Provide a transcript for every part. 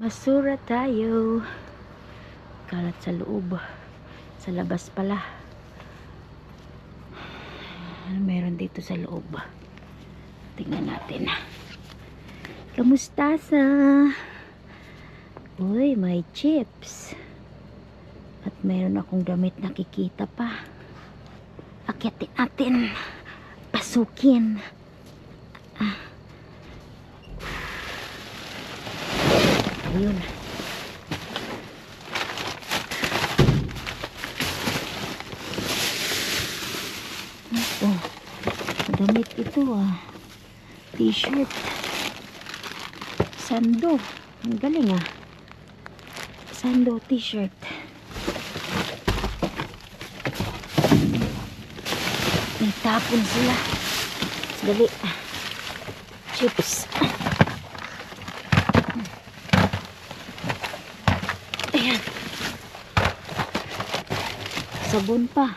Basura tayo. Kalat sa loob. Sa labas pala. Ano meron dito sa loob? Tingnan natin. Kamusta sa? Uy, may chips. At meron akong damit nakikita pa. Akyatin natin. Pasukin. Ayun. Ito. Damit ito T-shirt. Sando. Ang galing Sando t-shirt. May tapon sila. Dali. Chips. Ayan. Sabon pa.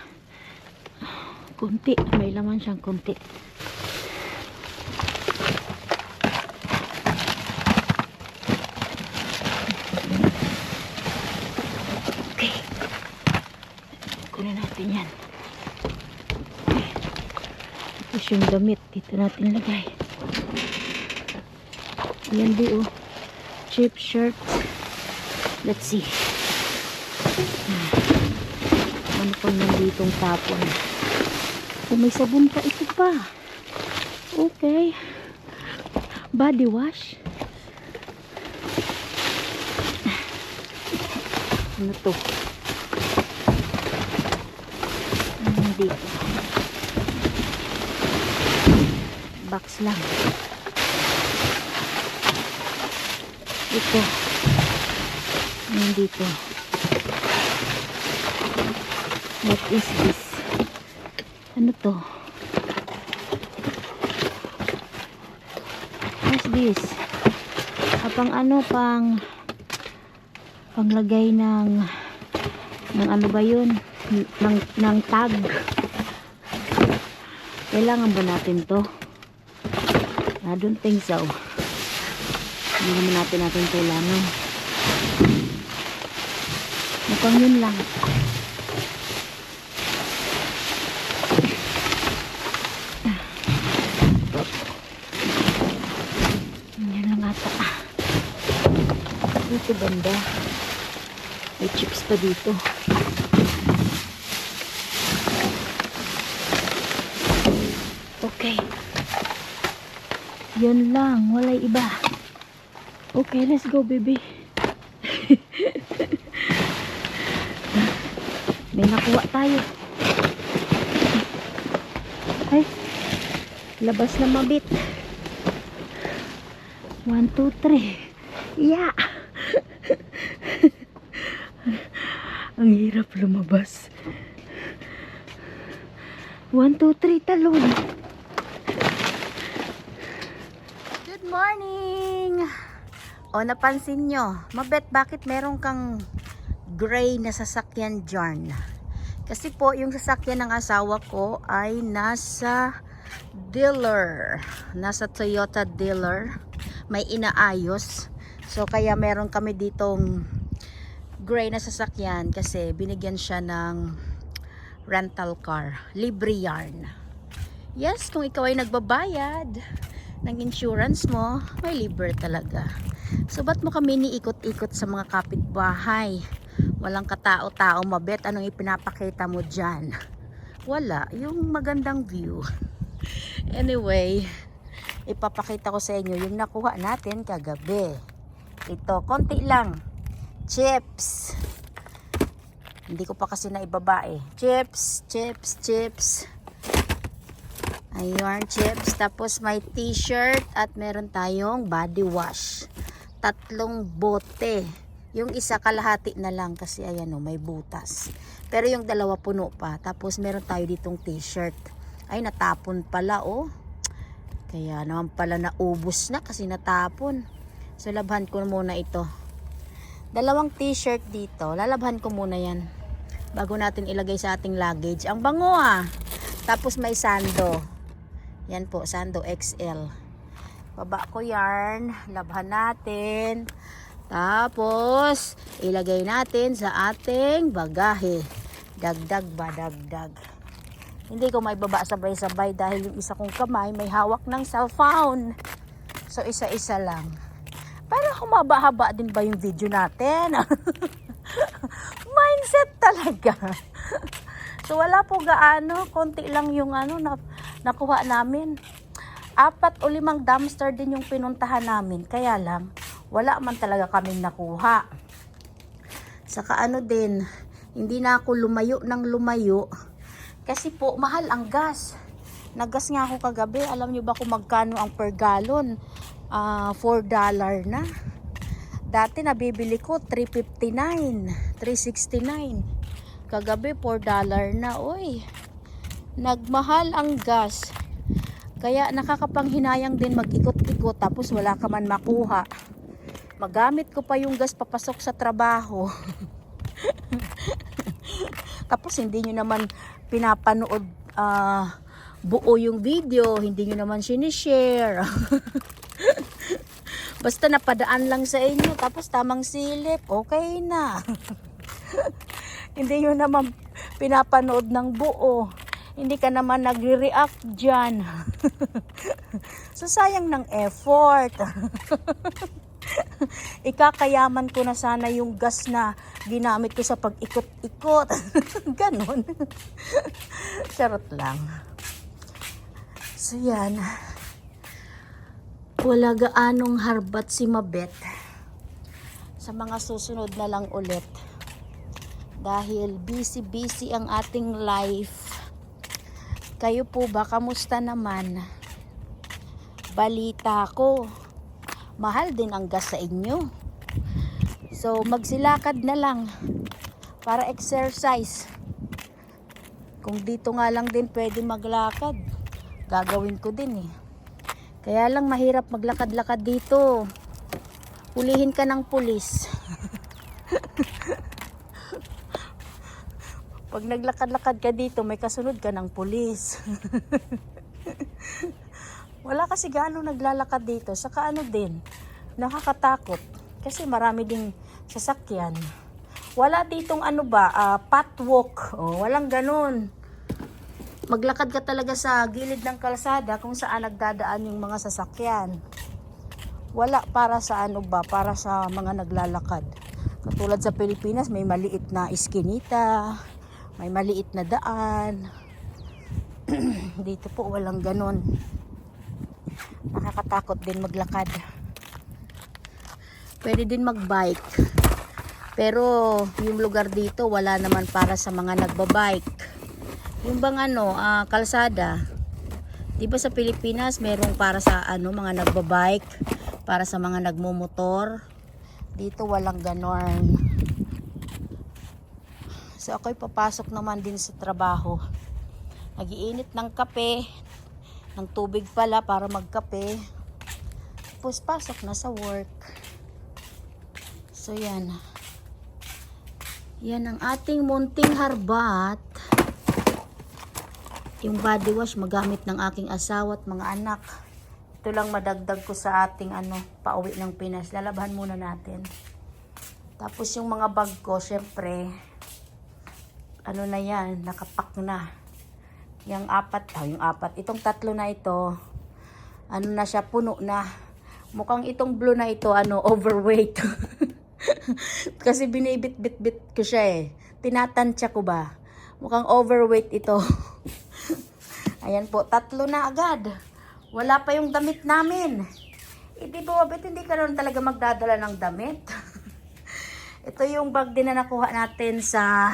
Kunti. May laman siyang kunti. Okay. Kunin natin yan. Tapos yung damit. Dito natin lagay. Ayan di Cheap shirt. Let's see. Ano pang nanditong tapon? May sabon pa ito pa. Okay. Body wash. Ano to? Ano dito? Box lang. Ito. Dito. What is this? Ano to? What's this? Pang panglagay ng ano ba yun? Ng tag. Kailangan ba natin to? I don't think so. Hindi naman natin kailangan. Mukhang yun lang. Yan lang ata. Dito banda. May chips pa dito. Okay. Yun lang. Walay iba. Okay, let's go, baby. May nakuha tayo. Ay, labas na mabit. 1, 2, 3. Yeah. Ang hirap lumabas. 1, 2, 3, talon. Good morning. Napansin nyo, mabet, bakit meron kang gray na sasakyan dyan? Kasi po, yung sasakyan ng asawa ko ay nasa dealer. Nasa Toyota dealer. May inaayos. So, kaya meron kami ditong gray na sasakyan kasi binigyan siya ng rental car. Libre yarn. Yes, kung ikaw ay nagbabayad ng insurance mo, may libre talaga. So, ba't mo kami niikot-ikot sa mga kapitbahay? Walang katao-tao, mabet. Anong ipinapakita mo dyan? Wala. Yung magandang view. Anyway, ipapakita ko sa inyo yung nakuha natin kagabi. Ito, konti lang. Chips. Hindi ko pa kasi naibaba Chips, chips, chips. Ayun, chips. Tapos may t-shirt at meron tayong body wash. 3 bote. Yung isa kalahati na lang kasi ayan may butas. Pero yung 2 puno pa. Tapos meron tayo ditong t-shirt. Ay, natapon pala Kaya naman pala naubos na kasi natapon. So, labhan ko muna ito. 2 t-shirt dito. Lalabhan ko muna yan. Bago natin ilagay sa ating luggage. Ang bango Tapos may sando. Yan po, sando XL. Baba ko yarn. Labhan natin. Tapos, ilagay natin sa ating bagahe. Dagdag ba, dagdag. Hindi ko may baba sabay-sabay dahil yung isa kong kamay may hawak ng cellphone. So, isa-isa lang. Para humaba-haba din ba yung video natin? Mindset talaga. So, wala po gaano. Konti lang yung nakuha namin. 4 o 5 dumpster din yung pinuntahan namin. Kaya lang, wala man talaga kaming nakuha. Saka din, hindi na ako lumayo ng lumayo. Kasi po, mahal ang gas. Naggas nga ako kagabi. Alam nyo ba kung magkano ang per gallon? $4 na. Dati nabibili ko $3.59, $3.69. Kagabi $4 na. Uy, nagmahal ang gas. Kaya nakakapanghinayang din mag-ikot-ikot tapos wala ka man makuha. Magamit ko pa yung gas papasok sa trabaho. Tapos hindi nyo naman pinapanood buo yung video, hindi nyo naman sinishare. Basta napadaan lang sa inyo, tapos tamang silip, okay na. Hindi nyo naman pinapanood ng buo. Hindi ka naman nagre-react dyan. So sayang ng effort. Ikakayaman ko na sana yung gas na ginamit ko sa pag-ikot-ikot. Ganon. Charot lang. So yan. Wala gaanong harbat si Mabet. Sa mga susunod na lang ulit. Dahil busy-busy ang ating life. Kayo po ba? Kamusta naman? Balita ko. Mahal din ang gas sa inyo. So, magsilakad na lang para exercise. Kung dito nga lang din pwede maglakad, gagawin ko din eh. Kaya lang mahirap maglakad-lakad dito. Hulihin ka ng pulis. Pag naglakad-lakad ka dito, may kasunod ka ng pulis. Wala kasi gaano naglalakad dito. Saka din, nakakatakot. Kasi marami ding sasakyan. Wala ditong pathwalk. Walang ganun. Maglakad ka talaga sa gilid ng kalsada kung saan nagdadaan yung mga sasakyan. Wala para sa para sa mga naglalakad. Katulad sa Pilipinas, may maliit na iskinita, may maliit na daan. Dito po walang ganun. Nakakatakot din maglakad. Pwede din magbike. Pero yung lugar dito wala naman para sa mga nagbabike. Yung bang kalsada. 'Di ba sa Pilipinas merong para sa mga nagbabike, para sa mga nagmomotor. Dito walang ganon. So ako'y papasok naman din sa trabaho. Nagiinit ng kape, ng tubig pala para magkape. Tapos pasok na sa work. So yan. Yan ang ating munting harbat. Yung body wash magamit ng aking asawa at mga anak. Ito lang madagdag ko sa ating pauwi ng Pinas. Lalabahan muna natin. Tapos yung mga bag ko, syempre, na yan, nakapak na. Yung apat. Itong 3 na ito, na siya, puno na. Mukhang itong blue na ito, overweight. Kasi binibit-bit-bit ko siya eh. Tinatansya ko ba? Mukhang overweight ito. Ayan po, 3 na agad. Wala pa yung damit namin. Hindi po, hindi ka rin talaga magdadala ng damit. Ito yung bag din na nakuha natin sa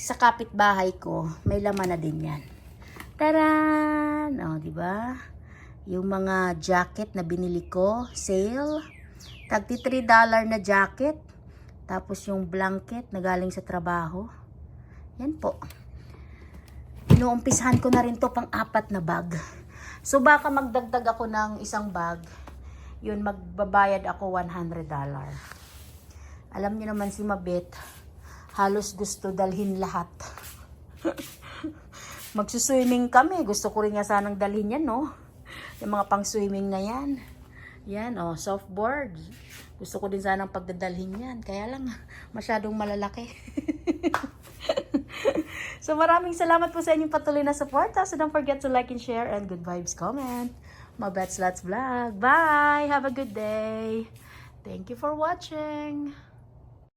kapitbahay ko. May laman na din yan. Taran! Di ba? Yung mga jacket na binili ko, sale. Tagti $3 na jacket. Tapos yung blanket na galing sa trabaho. Yan po. Inuumpisahan ko na rin to pang 4 na bag. So baka magdagdag ako ng isang bag. Yun, magbabayad ako $100. Alam niyo naman si Mabet, halos gusto dalhin lahat. Magsuswimming kami. Gusto ko rin nga sanang dalhin yan, no? Yung mga pang swimming na yan. Yan, softboard. Gusto ko din sanang pagdadalhin yan. Kaya lang, masyadong malalaki. So maraming salamat po sa inyong patuloy na support. So don't forget to like and share and good vibes comment. Mabets Lots Vlog. Bye! Have a good day. Thank you for watching.